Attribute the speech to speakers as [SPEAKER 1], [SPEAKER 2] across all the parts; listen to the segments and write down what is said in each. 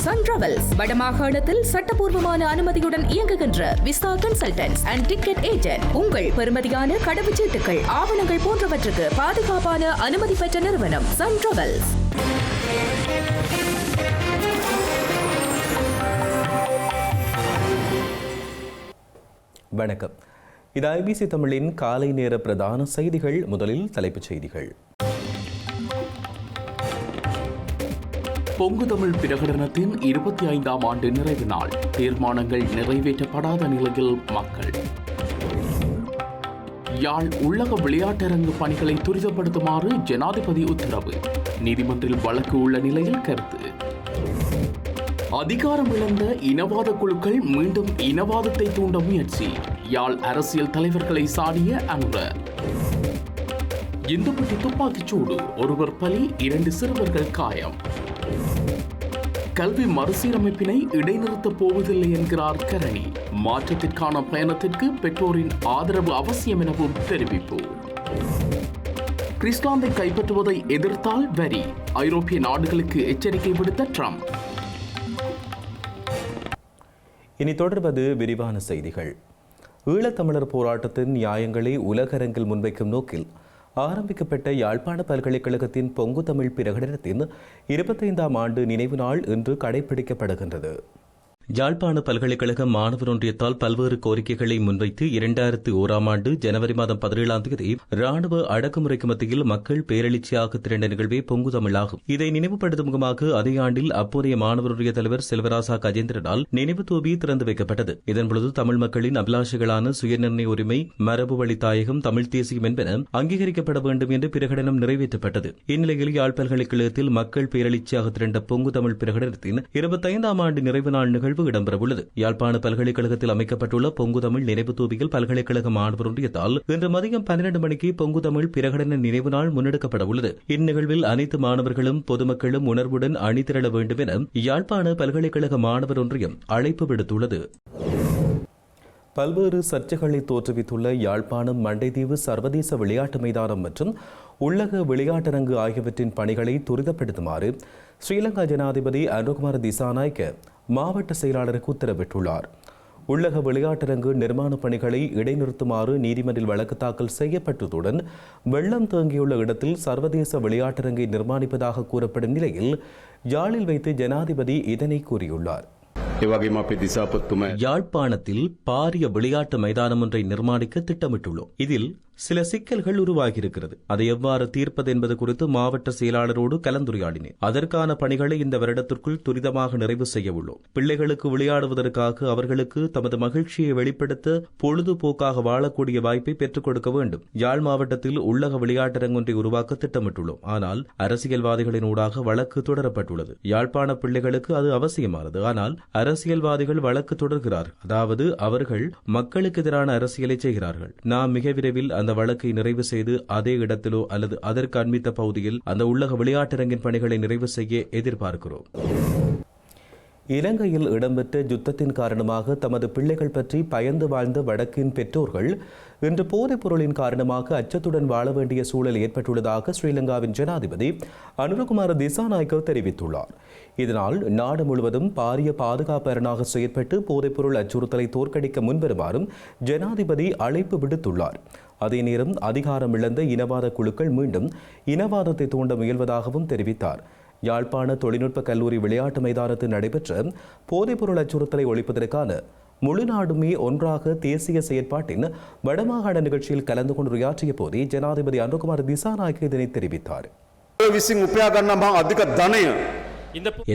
[SPEAKER 1] Sun travels வடமாகாணத்தில் சட்டபூர்வமான அனுமதியுடன் இயங்குகின்ற visa consultants and ticket agent. உங்கள் பெறுமதியான கடவுச்சீட்டுகள், ஆவணங்கள் போன்றவற்றுக்கு பாதுகாப்பான அனுமதி பெற்ற நிறுவனம் சன் டிராவல்ஸ்.
[SPEAKER 2] வணக்கம். இது ஐபிசி தமிழின் காலை நேர பிரதான செய்திகள். முதலில் தலைப்புச் செய்திகள்.
[SPEAKER 3] பொங்கு தமிழ் பிரகடனத்தின் 25ஆம் ஆண்டு நிறைவு நாள். தீர்மானங்கள் நிறைவேற்றப்படாத நிலையில் மக்கள். யாழ் உள்ளக விளையாட்டரங்கு பணிகளை துரிதப்படுத்துமாறு ஜனாதிபதி உத்தரவு. நீதிமன்றில் வழக்கு உள்ள நிலையில் கருத்து. அதிகாரம் இழந்த இனவாத குழுக்கள் மீண்டும் இனவாதத்தை தூண்ட முயற்சி. யாழ் அரசியல் தலைவர்களை சாடிய அனுர. இந்துப்பட்டி துப்பாக்கிச் சூடு, ஒருவர் பலி, 2 சிறுவர்கள் காயம். கல்வி மறுசீரமைப்பினை இடைநிறுத்தப் போவதில்லை என்கிறார் கரணி. மாற்றத்திற்கான பயணத்திற்கு பெற்றோரின் ஆதரவு அவசியம் எனவும் தெரிவிப்பு. கிறிஸ்லாந்தை கைப்பற்றுவதை எதிர்த்தால் வரி. ஐரோப்பிய நாடுகளுக்கு எச்சரிக்கை விடுத்த ட்ரம்ப்.
[SPEAKER 2] இனி தொடர்வது விரிவான செய்திகள். ஈழத்தமிழர் போராட்டத்தின் நியாயங்களை உலகரங்கில் முன்வைக்கும் நோக்கில் ஆரம்பிக்கப்பட்ட யாழ்ப்பாண பல்கலைக்கழகத்தின் பொங்கு தமிழ் பிரகடனத்தின் 25ஆம் ஆண்டு நினைவு நாள் இன்று கடைபிடிக்கப்படுகின்றது. யாழ்ப்பாண பல்கலைக்கழக மாணவர் ஒன்றியத்தால் பல்வேறு கோரிக்கைகளை முன்வைத்து 2001ஆம் ஆண்டு ஜனவரி மாதம் 17ஆம் தேதி ராணுவ அடக்குமுறைக்கு மத்தியில் மக்கள் பேரெழுச்சியாக திரண்ட நிகழ்வே பொங்கு தமிழாகும். இதை நினைவுபடுத்தும் முகமாக அதே ஆண்டில் அப்போதைய மாணவர் ஒன்றிய தலைவர் செல்வராசா கஜேந்திரனால் நினைவு தூபி திறந்து வைக்கப்பட்டது. இதன்பொழுது தமிழ் மக்களின் அபிலாஷைகளான சுயநிர்ணய உரிமை, மரபு வழி தாயகம், தமிழ் தேசியம் என்பன அங்கீகரிக்கப்பட வேண்டும் என்று பிரகடனம் நிறைவேற்றப்பட்டது. இந்நிலையில் யாழ் பல்கலைக்கழகத்தில் மக்கள் பேரெழுச்சியாக திரண்ட பொங்கு தமிழ் பிரகடனத்தின் 25ஆம் ஆண்டு நிறைவு நாள் நிகழ்வு இடம்பெறவுள்ளது. யாழ்ப்பாண பல்கலைக்கழகத்தில் அமைக்கப்பட்டுள்ள பொங்கு தமிழ் நினைவு தூபியில் பல்கலைக்கழக மாணவர் ஒன்றியத்தால் இன்று மதியம் 12 மணிக்கு பொங்கு தமிழ் பிரகடன நினைவு நாள் முன்னெடுக்கப்பட உள்ளது. இந்நிகழ்வில் அனைத்து மாணவர்களும் பொதுமக்களும் உணர்வுடன் அணிதிரள வேண்டும் என யாழ்ப்பாண பல்கலைக்கழக மாணவர் ஒன்றியம் அழைப்பு விடுத்துள்ளது. பல்வேறு சர்ச்சைகளை தோற்றுவித்துள்ள யாழ்ப்பாணம் மண்டைதீவு சர்வதேச விளையாட்டு மைதானம் மற்றும் உள்ளக விளையாட்டரங்கு ஆகியவற்றின் பணிகளை துரிதப்படுத்துமாறு ஸ்ரீலங்கா ஜனாதிபதி அனுரகுமார திசாநாயக்க மாவட்ட செயலாளருக்கு உத்தரவிட்டுள்ளார். உள்ளக விளையாட்டரங்கு நிர்மாண பணிகளை இடைநிறுத்துமாறு நீதிமன்றில் வழக்கு தாக்கல் செய்யப்பட்டதுடன் வெள்ளம் தேங்கியுள்ள இடத்தில் சர்வதேச விளையாட்டரங்கை நிர்மாணிப்பதாக கூறப்படும் நிலையில் யாழில் வைத்து ஜனாதிபதி இதனை கூறியுள்ளார். யாழ்ப்பாணத்தில் பாரிய விளையாட்டு மைதானம் ஒன்றை நிர்மாணிக்க திட்டமிட்டுள்ளோம். இதில் சில சிக்கல்கள் உருவாகியிருக்கிறது. அதை எவ்வாறு தீர்ப்பது என்பது குறித்து மாவட்ட செயலாளரோடு கலந்துரையாடினேன். அதற்கான பணிகளை இந்த வருடத்திற்குள் துரிதமாக நிறைவு செய்ய உள்ளோம். பிள்ளைகளுக்கு விளையாடுவதற்காக அவர்களுக்கு தமது மகிழ்ச்சியை வெளிப்படுத்த பொழுதுபோக்காக வாழக்கூடிய வாய்ப்பை பெற்றுக் கொடுக்க வேண்டும். யாழ் மாவட்டத்தில் உள்ளக விளையாட்டரங்கொன்றை உருவாக்க திட்டமிட்டுள்ளோம். ஆனால் அரசியல்வாதிகளின் ஊடாக வழக்கு தொடரப்பட்டுள்ளது. யாழ்ப்பாண பிள்ளைகளுக்கு அது அவசியமானது. ஆனால் அரசியல்வாதிகள் வழக்கு தொடர்கிறார்கள். அதாவது அவர்கள் மக்களுக்கு எதிரான அரசியலை செய்கிறார்கள். நாம் மிக விரைவில் அந்த வழக்கை நிறைவு செய்து அதே இடத்திலோ அல்லது அதற்கு அண்மித்த பகுதியில் அந்த உள்ளக விளையாட்டரங்கின் பணிகளை நிறைவு செய்ய எதிர்பார்க்கிறோம். இலங்கையில் இடம்பெற்ற யுத்தத்தின் காரணமாக தமது பிள்ளைகள் பற்றி பயந்து வாழ்ந்த வடக்கின் பெற்றோர்கள் இன்று போதைப் பொருளின் காரணமாக அச்சத்துடன் வாழ வேண்டிய சூழல் ஏற்பட்டுள்ளதாக ஸ்ரீலங்காவின் ஜனாதிபதி அனுரகுமார திசாநாயக்க தெரிவித்துள்ளார். இதனால் நாடு முழுவதும் பாரிய பாதுகாப்பு அரணாக செயற்பட்டு போதைப்பொருள் அச்சுறுத்தலை தோற்கடிக்க முன்வருமாறும் ஜனாதிபதி அழைப்பு விடுத்துள்ளார். அதே நேரம் அதிகாரம் இழந்த இனவாத குழுக்கள் மீண்டும் இனவாதத்தை தூண்ட முயல்வதாகவும் தெரிவித்தார். யாழ்ப்பாண தொழில்நுட்ப கல்லூரி விளையாட்டு மைதானத்தில் நடைபெற்ற போதைப்பொருள் அச்சுறுத்தலை ஒழிப்பதற்கான முழு நாடுமே ஒன்றாக தேசிய செயற்பாட்டின் வடமாகாண நிகழ்ச்சியில் கலந்து கொண்டு உரையாற்றிய போதே ஜனாதிபதி அனுரகுமார திசாநாயக்க இதனை தெரிவித்தார்.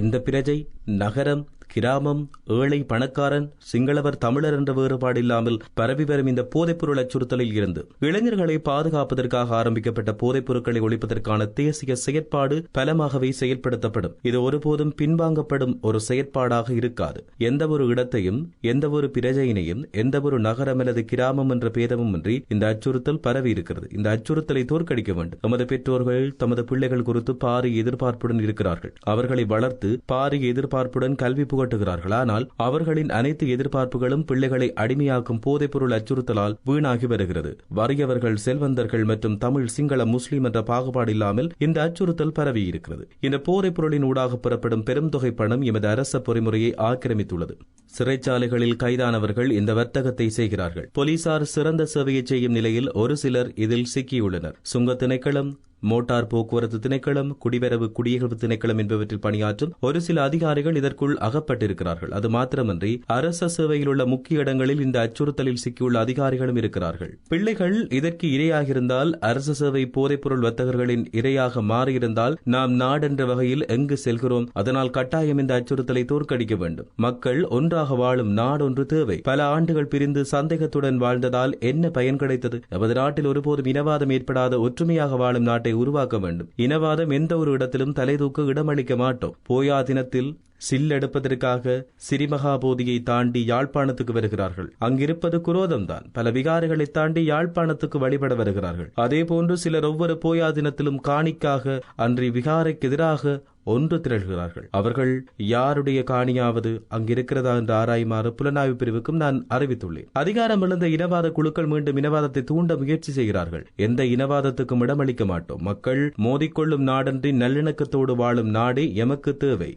[SPEAKER 2] எந்த பிரஜை, நகரம், கிராமம், ஏழை, பணக்காரன், சிங்களவர், தமிழர் என்ற வேறுபாடு இல்லாமல் பரவி வரும் இந்த போதைப்பொருள் அச்சுறுத்தலில் இருந்து இளைஞர்களை பாதுகாப்பதற்காக ஆரம்பிக்கப்பட்ட போதைப் பொருட்களை ஒழிப்பதற்கான தேசிய செயற்பாடு பலமாகவே செயல்படுத்தப்படும். இது ஒருபோதும் பின்வாங்கப்படும் ஒரு செயற்பாடாக இருக்காது. எந்த ஒரு இடத்தையும், எந்த ஒரு பிரஜையினையும், எந்த ஒரு நகரம் அல்லது கிராமம் என்ற பேதமும் இன்றி இந்த அச்சுறுத்தல் பரவி இருக்கிறது. இந்த அச்சுறுத்தலை தோற்கடிக்க வேண்டும். நமது பெற்றோர்கள் தமது பிள்ளைகள் குறித்து பாரிய எதிர்பார்ப்புடன் இருக்கிறார்கள். அவர்களை வளர்த்து பாரிய எதிர்பார்ப்புடன் கல்வி புகட்டுகிறார்கள். ஆனால் அவர்களின் அனைத்து எதிர்பார்ப்புகளும் பிள்ளைகளை அடிமையாக்கும் போதைப்பொருள் அச்சுறுத்தலால் வீணாகி வருகிறது. வறியவர்கள், செல்வந்தர்கள் மற்றும் தமிழ், சிங்கள, முஸ்லிம் என்ற பாகுபாடு இல்லாமல் இந்த அச்சுறுத்தல் பரவி இருக்கிறது. இந்த போதைப் பொருளின் ஊடாக பெறப்படும் பெரும் தொகை பணம் எமது அரச பொறிமுறையை ஆக்கிரமித்துள்ளது. சிறைச்சாலைகளில் கைதானவர்கள் இந்த வர்த்தகத்தை செய்கிறார்கள். போலீசார் சிறந்த சேவையை செய்யும் நிலையில் ஒரு சிலர் இதில் சிக்கியுள்ளனர். சுங்க திணைக்களம், மோட்டார் போக்குவரத்து திணைக்களம், குடிவரவு குடியகல்வு திணைக்களம் என்பவற்றில் பணியாற்றும் ஒரு சில அதிகாரிகள் இதற்குள் அகப்பட்டிருக்கிறார்கள். அது மாத்திரமன்றி அரச சேவையில் உள்ள முக்கிய இடங்களில் இந்த அச்சுறுத்தலில் சிக்கியுள்ள அதிகாரிகளும் இருக்கிறார்கள். பிள்ளைகள் இதற்கு இரையாகியிருந்தால், அரசு சேவை போதைப்பொருள் வர்த்தகர்களின் இரையாக மாறியிருந்தால் நாம் நாடென்ற வகையில் எங்கு செல்கிறோம்? அதனால் கட்டாயம் இந்த அச்சுறுத்தலை தோற்கடிக்க வேண்டும். மக்கள் ஒன்றாக வாழும் நாடொன்று தேவை. பல ஆண்டுகள் பிரிந்து சந்தேகத்துடன் வாழ்ந்ததால் என்ன பயன் கிடைத்தது? நமது நாட்டில் ஒருபோதும் இனவாதம் ஏற்படாத ஒற்றுமையாக வாழும் நாட்டை உருவாக்க வேண்டும். இனவாதம் எந்த ஒரு இடத்திலும் தலைதூக்க இடமளிக்க மாட்டோம். போயா தினத்தில் சில் எடுப்பதற்காக சிறிமகாபோதியை தாண்டி யாழ்ப்பாணத்துக்கு வருகிறார்கள். அங்கிருப்பது குரோதம்தான். பல விகாரைகளை தாண்டி யாழ்ப்பாணத்துக்கு வழிபட வருகிறார்கள். அதேபோன்று சிலர் ஒவ்வொரு போயா தினத்திலும் காணிக்காக அன்றி விகாரைக்கு எதிராக ஒன்று திரள்கிறார்கள். அவர்கள் யாருடைய காணியாவது அங்கிருக்கிறதா என்று ஆராயுமாறு புலனாய்வு பிரிவுக்கும் நான் அறிவித்துள்ளேன். அதிகாரம் இழந்த இனவாத குழுக்கள் மீண்டும் இனவாதத்தை தூண்ட முயற்சி செய்கிறார்கள். எந்த இனவாதத்துக்கும் இடமளிக்க மாட்டோம். மக்கள் மோதிக்கொள்ளும் நாடன்றி நல்லிணக்கத்தோடு வாழும் நாடே எமக்கு தேவை.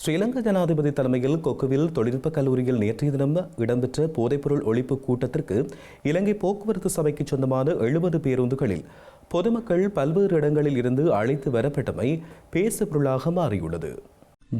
[SPEAKER 2] ஸ்ரீலங்கா ஜனாதிபதி தலைமையில் கொக்குவில் தொழில்நுட்ப கல்லூரியில் நேற்றைய தினம் இடம்பெற்ற போதைப்பொருள் ஒழிப்பு கூட்டத்திற்கு இலங்கை போக்குவரத்து சபைக்கு சொந்தமான 70 பேருந்துகளில் பொதுமக்கள் பல்வேறு இடங்களில் இருந்து அழைத்து வரப்பட்டமை பேசுபொருளாக மாறியுள்ளது.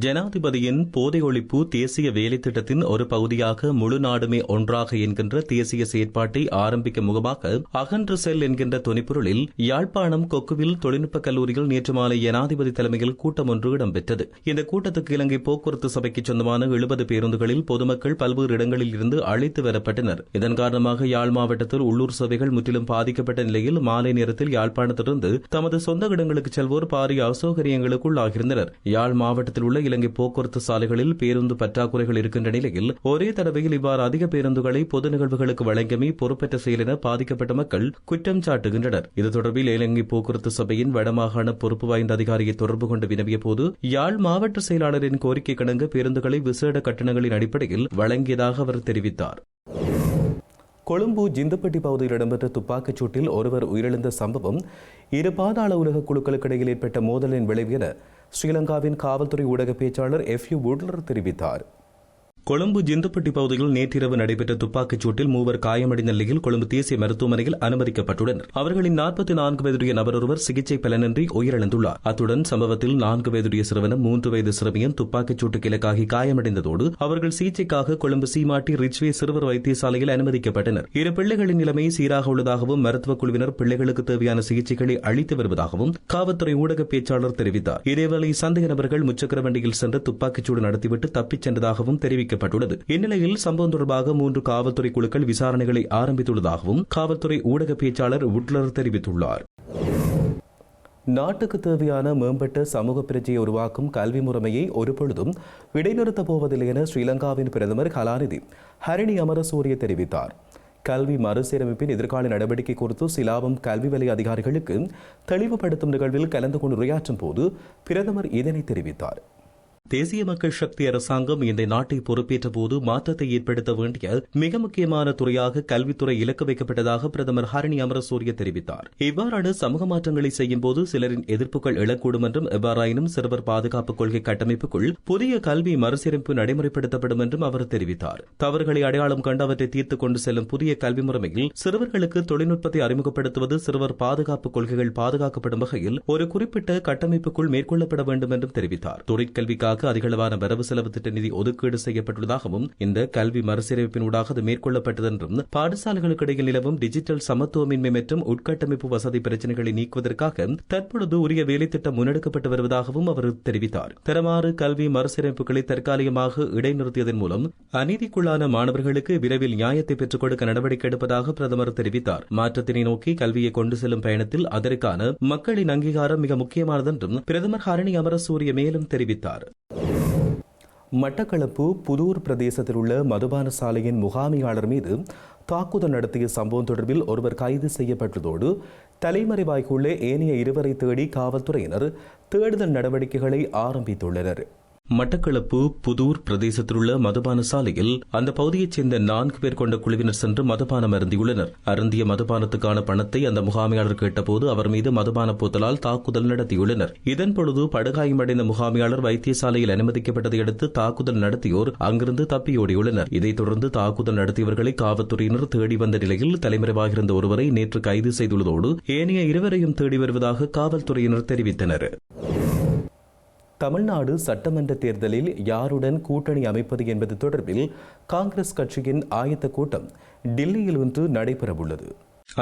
[SPEAKER 2] ஜனாதிபதியின் போதை ஒழிப்பு தேசிய வேலை திட்டத்தின் ஒரு பகுதியாக முழு நாடுமே ஒன்றாக என்கின்ற தேசிய செயற்பாட்டை ஆரம்பிக்க முகமாக அகன்ற செல் என்கின்ற துணைப்பொருளில் யாழ்ப்பாணம் கொக்குவில் தொழில்நுட்ப கல்லூரியில் நேற்று மாலை ஜனாதிபதி தலைமையில் கூட்டம் ஒன்று இடம்பெற்றது. இந்த கூட்டத்துக்கு இலங்கை போக்குவரத்து சபைக்கு சொந்தமான 70 பேருந்துகளில் பொதுமக்கள் பல்வேறு இடங்களில் இருந்து அழைத்து வரப்பட்டனர். இதன் காரணமாக யாழ் மாவட்டத்தில் உள்ளூர் சேவைகள் முற்றிலும் பாதிக்கப்பட்ட நிலையில் மாலை நேரத்தில் யாழ்ப்பாணத்திலிருந்து தமது சொந்த இடங்களுக்கு செல்வோர் பாரிய அசௌகரியங்களுக்கு உள்ளாகியிருந்தனர். யாழ் மாவட்டத்தில் உள்ள இலங்கை போக்குவரத்து சாலைகளில் பேருந்து பற்றாக்குறைகள் இருக்கின்ற நிலையில் ஒரே தடவையில் இவ்வாறு அதிக பேருந்துகளை பொது நிகழ்வுகளுக்கு வழங்கமே பொறுப்பற்ற செயல் என பாதிக்கப்பட்ட மக்கள் குற்றம் சாட்டுகின்றனர். இது தொடர்பில் இலங்கை போக்குவரத்து சபையின் வடமாகாண பொறுப்பு வாய்ந்த அதிகாரியை தொடர்பு கொண்டு வினவிய போது யாழ் மாவட்ட செயலாளரின் கோரிக்கை கிணங்க பேருந்துகளை விசேட கட்டணங்களின் அடிப்படையில் வழங்கியதாக அவர் தெரிவித்தார். கொழும்பு ஜிந்தப்பட்டி பகுதியில் இடம்பெற்ற துப்பாக்கிச் சூட்டில் ஒருவர் உயிரிழந்த சம்பவம் இரு பாதாள உலக குழுக்களுக்கு இடையில் ஏற்பட்ட மோதலின் விளைவு என ஸ்ரீலங்காவின் காவல்துறை ஊடக பேச்சாளர் எஃப்யூ வுட்லர் தெரிவித்தார். கொழும்பு ஜிந்தப்பட்டி பகுதியில் நேற்றிரவு நடைபெற்ற துப்பாக்கிச் சூட்டில் 3 காயமடைந்த நிலையில் கொழும்பு தேசிய மருத்துவமனையில் அனுமதிக்கப்பட்டுள்ளனர். அவர்களின் 44 வயதுடைய நபர் ஒருவர் சிகிச்சை பலனின்றி உயிரிழந்துள்ளார். அத்துடன் சம்பவத்தில் 4 வயதுடைய சிறுவனும் 3 வயது சிறுமியும் துப்பாக்கிச் சூட்டுக்கு இலக்காகி காயமடைந்ததோடு அவர்கள் சிகிச்சைக்காக கொழும்பு சீமாட்டி ரிச்வே சிறுவர் வைத்தியசாலையில் அனுமதிக்கப்பட்டனர். இரு பிள்ளைகளின் நிலைமை சீராக உள்ளதாகவும் மருத்துவக் குழுவினர் பிள்ளைகளுக்கு தேவையான சிகிச்சைகளை அளித்து வருவதாகவும் காவல்துறை ஊடக பேச்சாளர் தெரிவித்தார். இதேவேளை சந்தேக நபர்கள் முச்சக்கர வண்டியில் சென்று துப்பாக்கிச்சூடு நடத்திவிட்டு தப்பிச் சென்றதாகவும் தெரிவித்தார். இந்நிலையில் சம்பவம் தொடர்பாக 3 காவல்துறை குழுக்கள் விசாரணைகளை ஆரம்பித்துள்ளதாகவும் காவல்துறை ஊடக பேச்சாளர் வுட்லர் தெரிவித்துள்ளார். நாட்டுக்கு தேவையான மேம்பட்ட சமூக பிரஜையை உருவாக்கும் கல்வி முறைமையை ஒருபொழுதும் இடைநிறுத்தப் போவதில்லை என ஸ்ரீலங்காவின் பிரதமர் கலாநிதி ஹரணி அமரசூரிய தெரிவித்தார். கல்வி மறுசீரமைப்பின் எதிர்கால நடவடிக்கை குறித்து சிலாபம் கல்வி வலய அதிகாரிகளுக்கு தெளிவுபடுத்தும் நிகழ்வில் கலந்து கொண்டு உரையாற்றும் போது பிரதமர் இதனை தெரிவித்தார். தேசிய மக்கள் சக்தி அரசாங்கம் இந்த நாட்டை பொறுப்பேற்ற போது மாற்றத்தை ஏற்படுத்த வேண்டிய மிக முக்கியமான துறையாக கல்வித்துறை இலக்கு வைக்கப்பட்டதாக பிரதமர் ஹரணி அமரசூரிய தெரிவித்தார். இவ்வாறான சமூக மாற்றங்களை செய்யும் போது சிலரின் எதிர்ப்புகள் எழக்கூடும் என்றும் எவ்வாறாயினும் சிறுவர் பாதுகாப்பு கொள்கை கட்டமைப்புக்குள் புதிய கல்வி மறுசீரமைப்பு நடைமுறைப்படுத்தப்படும் என்றும் அவர் தெரிவித்தார். தவறுகளை அடையாளம் கண்டு அவற்றை தீர்த்துக் கொண்டு செல்லும் புதிய கல்வி முறைமையில் சிறுவர்களுக்கு தொழில்நுட்பத்தை அறிமுகப்படுத்துவது, சிறுவர் பாதுகாப்பு கொள்கைகள் பாதுகாக்கப்படும் வகையில் ஒரு குறிப்பிட்ட கட்டமைப்புக்குள் மேற்கொள்ளப்பட வேண்டும் என்றும் தெரிவித்தார். தொழிற்கல்விக்காக அதிகளவான வரவு செலவு திட்ட நிதி ஒதுக்கீடு செய்யப்பட்டுள்ளதாகவும் இந்த கல்வி மறுசீரமைப்பினூடாக அது மேற்கொள்ளப்பட்டது என்றும் பாடசாலைகளுக்கு இடையில் நிலவும் டிஜிட்டல் சமத்துவமின்மை மற்றும் உட்கட்டமைப்பு வசதி பிரச்சினைகளை நீக்குவதற்காக தற்பொழுது உரிய வேலை திட்டம் முன்னெடுக்கப்பட்டு வருவதாகவும் அவர் தெரிவித்தார். தரமாறு கல்வி மறுசீரமைப்புகளை தற்காலிகமாக இடைநிறுத்தியதன் மூலம் அநீதிக்குள்ளான மாணவர்களுக்கு விரைவில் நியாயத்தை பெற்றுக் கொடுக்க நடவடிக்கை எடுப்பதாக பிரதமர் தெரிவித்தார். மாற்றத்தினை நோக்கி கல்வியை கொண்டு செல்லும் பயணத்தில் அதற்கான மக்களின் அங்கீகாரம் மிக முக்கியமானது என்றும் பிரதமர் ஹரணி அமரசூரிய மேலும் தெரிவித்தார். மட்டக்களப்பு புதூர் பிரதேசத்தில் உள்ள மதுபான சாலையின் முகாமியாளர் மீது தாக்குதல் நடத்திய சம்பவம் தொடர்பில் ஒருவர் கைது செய்யப்பட்டதோடு தலைமறைவாய்க்குள்ளே ஏனைய 2 தேடி காவல்துறையினர் தேடுதல் நடவடிக்கைகளை ஆரம்பித்துள்ளனர். மட்டக்களப்பு புதூர் பிரதேசத்தில் உள்ள மதுபான சாலையில் அந்த பகுதியைச் சேர்ந்த 4 பேர் கொண்ட குழுவினர் சென்று மதுபானம் அருந்தியுள்ளனர். அருந்திய மதுபானத்துக்கான பணத்தை அந்த முகாமையாளர் கேட்டபோது அவர் மீது மதுபான போத்தலால் தாக்குதல் நடத்தியுள்ளனர். இதன்பொழுது படுகாயமடைந்த முகாமையாளர் வைத்தியசாலையில் அனுமதிக்கப்பட்டதை அடுத்து தாக்குதல் நடத்தியோர் அங்கிருந்து தப்பியோடியுள்ளனர். இதைத் தொடர்ந்து தாக்குதல் நடத்தியவர்களை காவல்துறையினர் தேடி வந்த நிலையில் தலைமறைவாகியிருந்த ஒருவரை நேற்று கைது செய்துள்ளதோடு ஏனைய 2 பேரையும் தேடி வருவதாக காவல்துறையினர் தெரிவித்தனர். தமிழ்நாடு சட்டமன்ற தேர்தலில் யாருடன் கூட்டணி அமைப்பது என்பது தொடர்பில் காங்கிரஸ் கட்சியின் ஆயத்த கூட்டம் டில்லியில் இன்று நடைபெறவுள்ளது.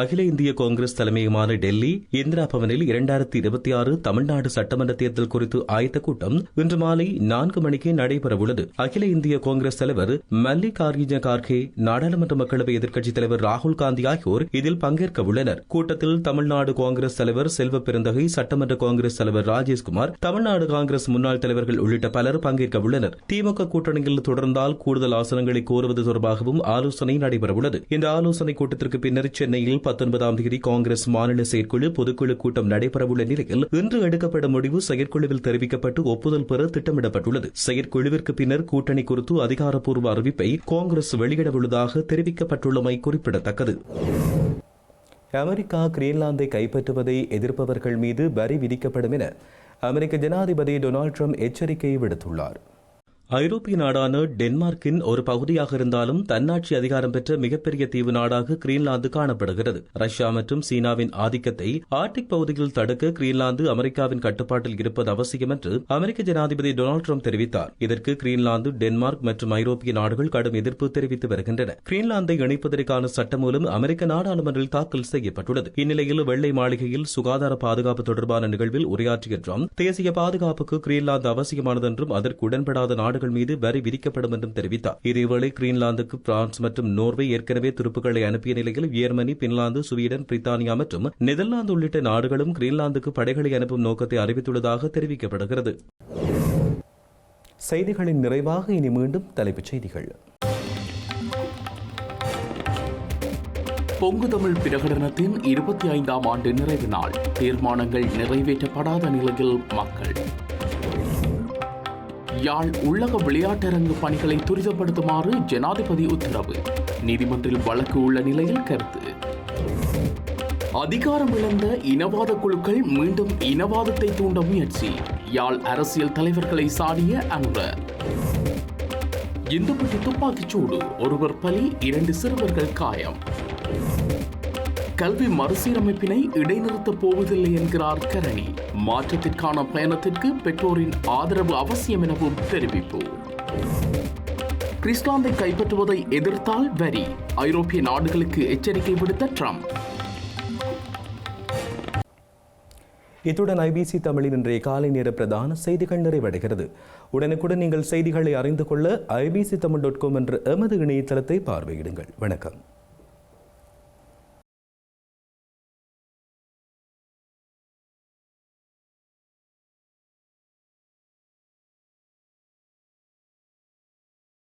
[SPEAKER 2] அகில இந்திய காங்கிரஸ் தலைமையுமான டெல்லி இந்திரா பவனில் 2026 தமிழ்நாடு சட்டமன்ற தேர்தல் குறித்து ஆயத்த கூட்டம் இன்று மாலை 4 மணிக்கு நடைபெறவுள்ளது. அகில இந்திய காங்கிரஸ் தலைவர் மல்லிகார்ஜுன கார்கே, நாடாளுமன்ற மக்களவை எதிர்க்கட்சித் தலைவர் ராகுல் காந்தி ஆகியோர் இதில் பங்கேற்க உள்ளனர். கூட்டத்தில் தமிழ்நாடு காங்கிரஸ் தலைவர் செல்வ பெருந்தகை, சட்டமன்ற காங்கிரஸ் தலைவர் ராஜேஷ்குமார், தமிழ்நாடு காங்கிரஸ் முன்னாள் தலைவர்கள் உள்ளிட்ட பலர் பங்கேற்க உள்ளனர். திமுக கூட்டணியில் தொடர்ந்தால் கூடுதல் ஆசனங்களை கோருவது தொடர்பாகவும் ஆலோசனை நடைபெறவுள்ளது. இந்த ஆலோசனை கூட்டத்திற்கு பின்னர் சென்னையில் 19ஆம் தேதி காங்கிரஸ் மாநில செயற்குழு பொதுக்குழு கூட்டம் நடைபெறவுள்ள நிலையில் இன்று எடுக்கப்படும் முடிவு செயற்குழுவில் தெரிவிக்கப்பட்டு ஒப்புதல் பெற திட்டமிடப்பட்டுள்ளது. செயற்குழுவிற்கு பின்னர் கூட்டணி குறித்து அதிகாரப்பூர்வ அறிவிப்பை காங்கிரஸ் வெளியிடவுள்ளதாக தெரிவிக்கப்பட்டுள்ளமை குறிப்பிடத்தக்கது. அமெரிக்கா கிரீன்லாந்தை கைப்பற்றுவதை எதிர்ப்பவர்கள் மீது வரி விதிக்கப்படும் என அமெரிக்க ஜனாதிபதி டொனால்டு ட்ரம்ப் எச்சரிக்கை விடுத்துள்ளார். ஐரோப்பிய நாடான டென்மார்க்கின் ஒரு பகுதியாக இருந்தாலும் தன்னாட்சி அதிகாரம் பெற்ற மிகப்பெரிய தீவு நாடாக கிரீன்லாந்து காணப்படுகிறது. ரஷ்யா மற்றும் சீனாவின் ஆதிக்கத்தை ஆர்டிக் பகுதியில் தடுக்க கிரீன்லாந்து அமெரிக்காவின் கட்டுப்பாட்டில் இருப்பது அவசியம் என்று அமெரிக்க ஜனாதிபதி டொனால்டு ட்ரம்ப் தெரிவித்தார். இதற்கு கிரீன்லாந்து, டென்மார்க் மற்றும் ஐரோப்பிய நாடுகள் கடும் எதிர்ப்பு தெரிவித்து வருகின்றன. கிரீன்லாந்தை இணைப்பதற்கான சட்டமூலம் அமெரிக்க நாடாளுமன்றில் தாக்கல் செய்யப்பட்டுள்ளது. இந்நிலையில் வெள்ளை மாளிகையில் சுகாதார பாதுகாப்பு தொடர்பான நிகழ்வில் உரையாற்றிய ட்ரம்ப் தேசிய பாதுகாப்புக்கு கிரீன்லாந்து அவசியமானது என்றும் அதற்கு உடன்படாத நாடுகள் மீது வரி விதிக்கப்படும் என்றும் தெரிவித்தார். இதேவேளை கிரீன்லாந்துக்கு பிரான்ஸ் மற்றும் நோர்வே ஏற்கனவே துருப்புக்களை அனுப்பிய நிலையில் ஜெர்மனி, பின்லாந்து, ஸ்வீடன், பிரித்தானியா மற்றும் நெதர்லாந்து உள்ளிட்ட நாடுகளும் கிரீன்லாந்துக்கு படைகளை அனுப்பும் நோக்கத்தை அறிவித்துள்ளதாக தெரிவிக்கப்படுகிறது. செய்திகளின் நிறைவாக இனி மீண்டும் தலைப்புச் செய்திகள்.
[SPEAKER 3] பொங்கு தமிழ் பிரகடனத்தின் 25ஆம் ஆண்டு நிறைவு நாள். தீர்மானங்கள் நிறைவேற்றப்படாத நிலையில் மக்கள். யாழ் உள்ளக விளையாட்டரங்கு பணிகளை துரிதப்படுத்துமாறு ஜனாதிபதி உத்தரவு. நீதிமன்றில் வழக்கு உள்ள நிலையில் கருத்து. அதிகாரம் இழந்த இனவாத குழுக்கள் மீண்டும் இனவாதத்தை தூண்ட முயற்சி. யாழ் அரசியல் தலைவர்களை சாடிய அனுர. இந்துப்பட்டி துப்பாக்கிச் சூடு, ஒருவர் பலி, 2 சிறுவர்கள் காயம். கல்வி மறுசீரமைப்பினை இடைநிறுத்தப் போவதில்லை என்கிறார் கரணி. மாற்றத்திற்கான பயணத்திற்கு பெற்றோரின் ஆதரவு அவசியம் எனவும் தெரிவிப்பு. கிரீன்லாந்தை கைப்பற்றுவதை எதிர்த்தால் வரி, ஐரோப்பிய நாடுகளுக்கு எச்சரிக்கை விடுத்த ட்ரம்ப்.
[SPEAKER 2] இத்துடன் ஐபிசி தமிழின் இன்றைய காலை நேர பிரதான செய்திகள் நிறைவடைகிறது. உடனுக்குடன் நீங்கள் செய்திகளை அறிந்து கொள்ள ibctamil.com என்ற எமது இணையதளத்தை பார்வையிடுங்கள். வணக்கம்.